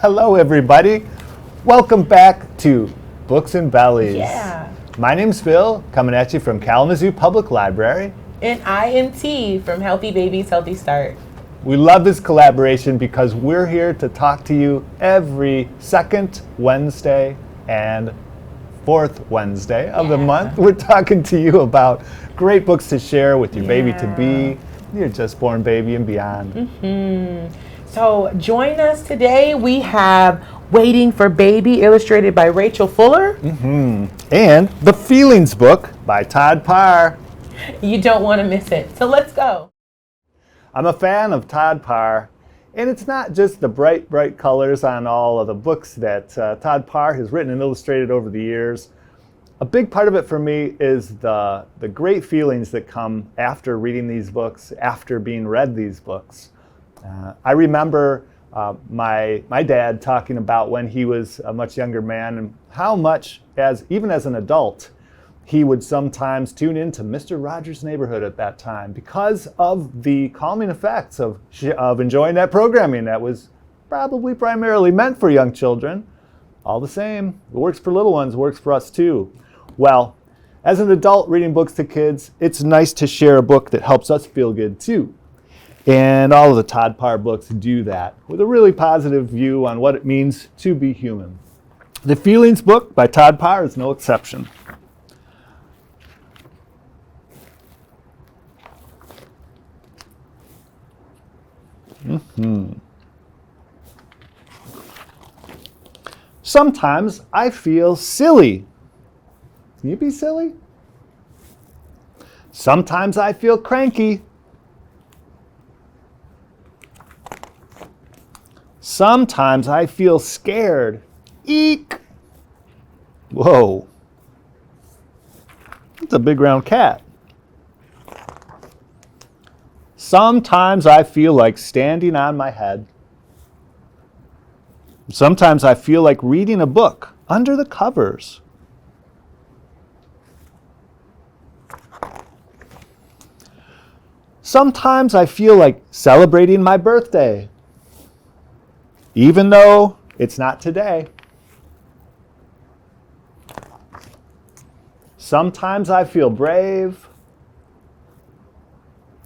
Hello, everybody. Welcome back to Books and Bellies. Yeah. My name's Bill, coming at you from Kalamazoo Public Library. And I am T from Healthy Babies, Healthy Start. We love this collaboration because we're here to talk to you every second Wednesday and fourth Wednesday of the month. We're talking to you about great books to share with your baby-to-be, your just-born baby, and beyond. So join us today. We have Waiting for Baby, illustrated by Rachel Fuller. And The Feelings Book by Todd Parr. You don't want to miss it. So let's go. I'm a fan of Todd Parr, and it's not just the bright, bright colors on all of the books that Todd Parr has written and illustrated over the years. A big part of it for me is the great feelings that come after reading these books, after being read these books. I remember my dad talking about when he was a much younger man and how much, even as an adult, he would sometimes tune into Mr. Rogers' Neighborhood at that time because of the calming effects of enjoying that programming that was probably primarily meant for young children. All the same, it works for little ones, works for us too. Well, as an adult reading books to kids, it's nice to share a book that helps us feel good too. And all of the Todd Parr books do that with a really positive view on what it means to be human. The Feelings Book by Todd Parr is no exception. Sometimes I feel silly. Can you be silly? Sometimes I feel cranky. Sometimes I feel scared. Eek! Whoa. It's a big round cat. Sometimes I feel like standing on my head. Sometimes I feel like reading a book under the covers. Sometimes I feel like celebrating my birthday, even though it's not today. Sometimes I feel brave.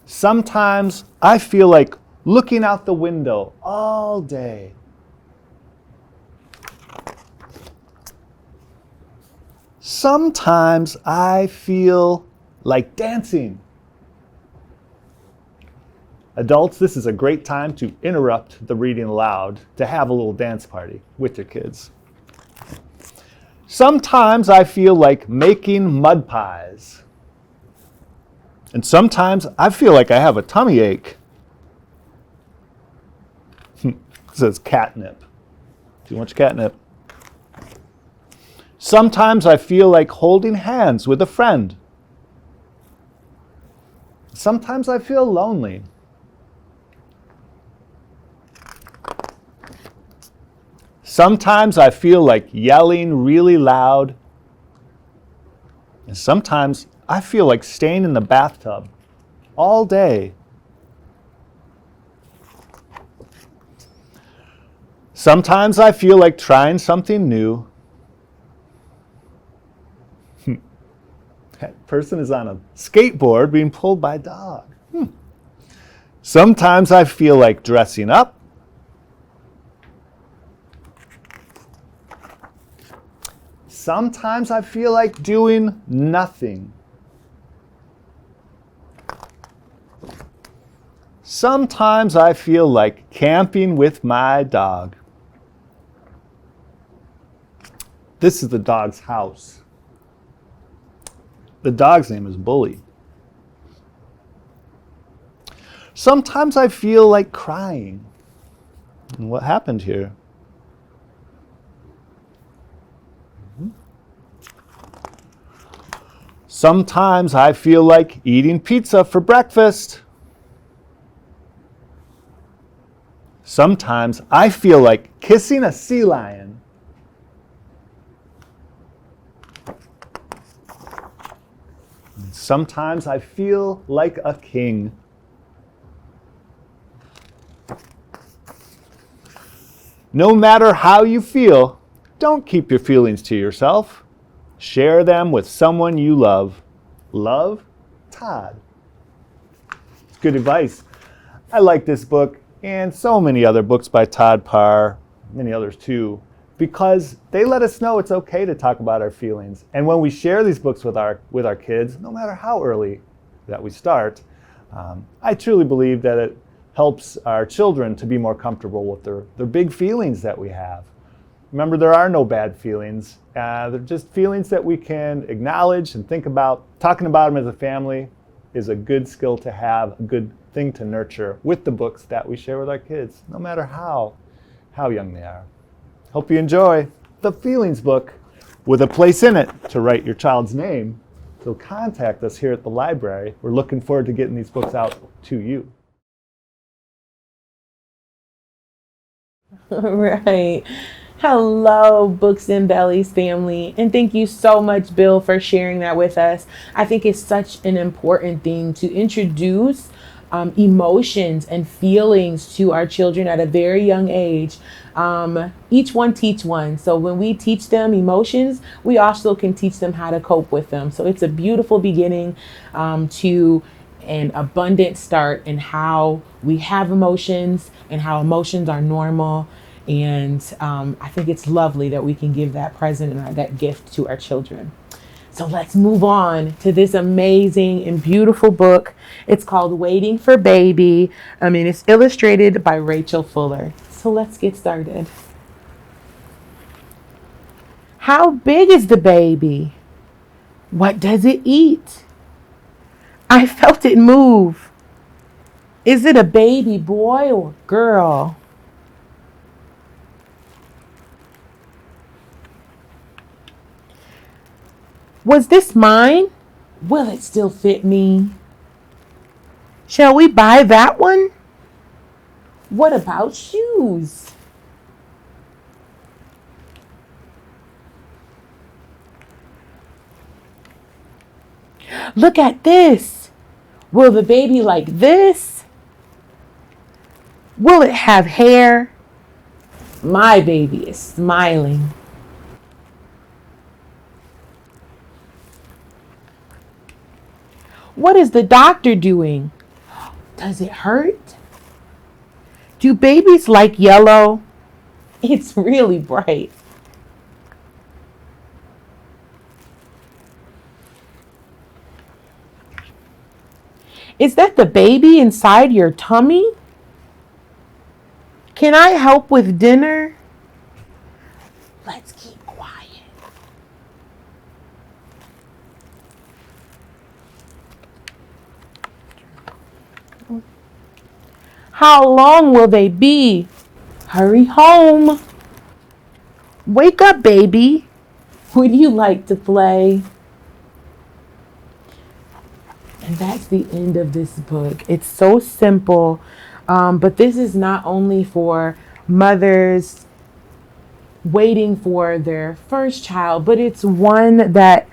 Sometimes I feel like looking out the window all day. Sometimes I feel like dancing. Adults, this is a great time to interrupt the reading aloud, to have a little dance party with your kids. Sometimes I feel like making mud pies. And sometimes I feel like I have a tummy ache. It says catnip. Too much catnip. Sometimes I feel like holding hands with a friend. Sometimes I feel lonely. Sometimes I feel like yelling really loud. And sometimes I feel like staying in the bathtub all day. Sometimes I feel like trying something new. That person is on a skateboard being pulled by a dog. Sometimes I feel like dressing up. Sometimes I feel like doing nothing. Sometimes I feel like camping with my dog. This is the dog's house. The dog's name is Bully. Sometimes I feel like crying. And what happened here? Sometimes I feel like eating pizza for breakfast. Sometimes I feel like kissing a sea lion. Sometimes I feel like a king. No matter how you feel, don't keep your feelings to yourself. Share them with someone you love. Love, Todd. Good advice. I like this book and so many other books by Todd Parr, many others too, because they let us know it's okay to talk about our feelings. And when we share these books with our kids, no matter how early that we start, I truly believe that it helps our children to be more comfortable with their big feelings that we have. Remember, there are no bad feelings. They're just feelings that we can acknowledge and think about. Talking about them as a family is a good skill to have, a good thing to nurture with the books that we share with our kids, no matter how young they are. Hope you enjoy the Feelings book with a place in it to write your child's name. So contact us here at the library. We're looking forward to getting these books out to you. Right. Hello, Books and Bellies family. And thank you so much, Bill, for sharing that with us. I think it's such an important thing to introduce emotions and feelings to our children at a very young age. Each one teach one. So when we teach them emotions, we also can teach them how to cope with them. So it's a beautiful beginning to an abundant start in how we have emotions and how emotions are normal. And I think it's lovely that we can give that present and that gift to our children. So let's move on to this amazing and beautiful book. It's called Waiting for Baby. It's illustrated by Rachel Fuller. So let's get started. How big is the baby? What does it eat? I felt it move. Is it a baby boy or girl? Was this mine? Will it still fit me? Shall we buy that one? What about shoes? Look at this. Will the baby like this? Will it have hair? My baby is smiling. What is the doctor doing? Does it hurt? Do babies like yellow? It's really bright. Is that the baby inside your tummy? Can I help with dinner? Let's keep quiet. How long will they be? Hurry home. Wake up, baby. Would you like to play? And that's the end of this book. It's so simple, but this is not only for mothers waiting for their first child, but it's one that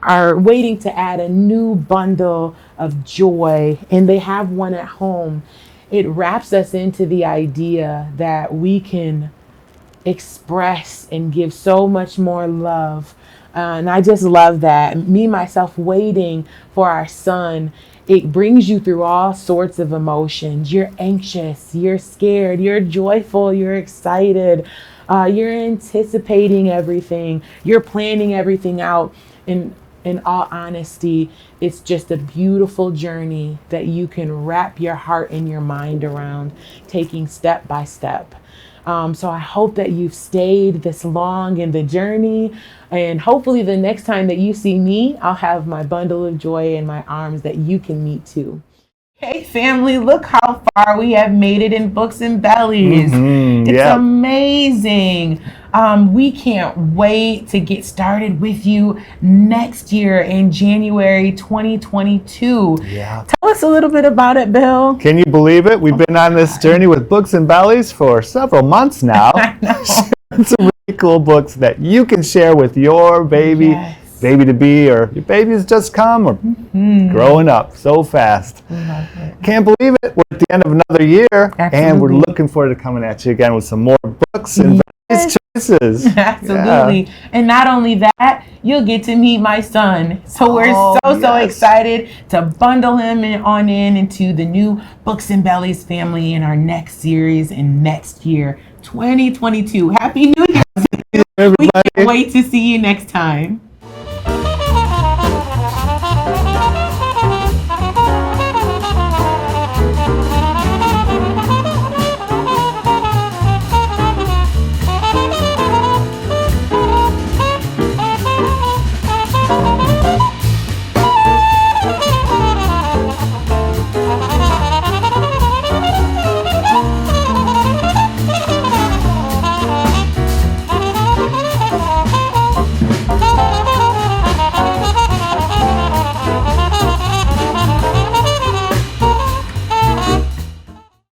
are waiting to add a new bundle of joy, and they have one at home. It wraps us into the idea that we can express and give so much more love. And I just love that. Me, myself, waiting for our son, it brings you through all sorts of emotions. You're anxious, you're scared, you're joyful, you're excited, you're anticipating everything, you're planning everything out. In all honesty, it's just a beautiful journey that you can wrap your heart and your mind around, taking step by step. So I hope that you've stayed this long in the journey, and hopefully the next time that you see me, I'll have my bundle of joy in my arms that you can meet too. Hey family, look how far we have made it in Books and Bellies. It's amazing. We can't wait to get started with you next year in January 2022. Yeah. Tell us a little bit about it, Bill. Can you believe it? We've been on this journey with Books and Bellies for several months now. I know. Some really cool books that you can share with your baby. Yes. Baby to be, or your baby's just come, or growing up so fast. Love it. Can't believe it. We're at the end of another year, and we're Absolutely. looking forward to coming at you again with some more books and various choices. Absolutely. Yeah. And not only that, you'll get to meet my son. So we're so yes. excited to bundle him into the new Books and Bellies family in our next series in next year, 2022. Happy New Year. We Everybody. can't wait to see you next time.